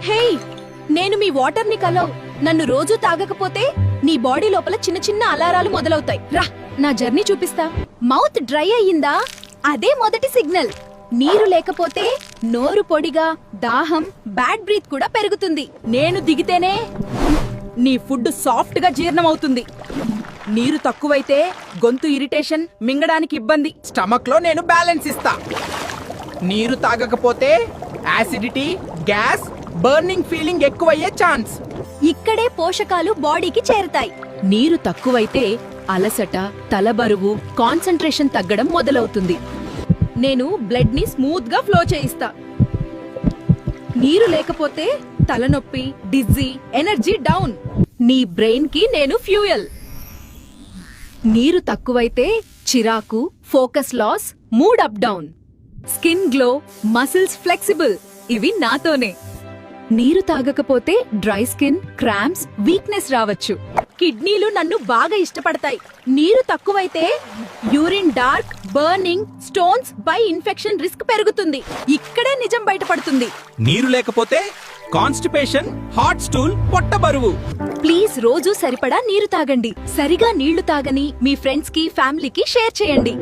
హే, నేను మీ వాటర్ ని కలవ్. నన్ను రోజు తాగకపోతే నీ బాడీ లోపల చిన్న చిన్న అలారాలు మొదలవుతాయి. రా, నా జర్నీ చూపిస్తా. మౌత్ డ్రై అయ్యిందా? అదే మొదటి సిగ్నల్. నీరు లేకపోతే నోరు పొడిగా, దాహం, బ్యాడ్ బ్రీత్ కూడా పెరుగుతుంది. నేను దిగితేనే నీ ఫుడ్ సాఫ్ట్ గా జీర్ణమవుతుంది. నీరు తక్కువైతే గొంతు ఇరిటేషన్, మింగడానికి ఇబ్బంది. స్టమక్ లో నేను బ్యాలెన్స్ ఇస్తా. నీరు తాగకపోతే యాసిడిటీ, గ్యాస్, బర్నింగ్ ఫీలింగ్ ఎక్కువయ్యే ఛాన్స్. ఇక్కడే పోషకాలు బాడీకి చేరుతాయి. నీరు తక్కువైతే అలసట, తలబరువు, కాన్సంట్రేషన్ తగ్గడం మొదలవుతుంది. నేను బ్లడ్ ని స్మూత్ గా ఫ్లో చేయిస్తా. నీరు లేకపోతే తలనొప్పి, డిజ్జీ, ఎనర్జీ డౌన్. నీ బ్రెయిన్ కి నేను ఫ్యూయల్. నీరు తక్కువైతే చిరాకు, focus loss, mood up down. Skin glow, muscles flexible. ఇవి నాతోనే. నీరు తాగకపోతే డ్రై స్కిన్, క్రాంప్స్, వీక్నెస్ రావచ్చు. కిడ్నీలు నన్ను బాగా ఇష్టపడతాయి. నీరు తక్కువైతే urine dark, burning, stones, by infection risk పెరుగుతుంది. ఇక్కడే నిజం బయటపడుతుంది. నీరు లేకపోతే కాన్స్టిపేషన్, హాట్ స్టూల్, పొట్ట బరువు. ప్లీజ్ రోజు సరిపడా నీరు తాగండి. సరిగా నీళ్లు తాగని మీ ఫ్రెండ్స్ కి, ఫ్యామిలీకి షేర్ చేయండి.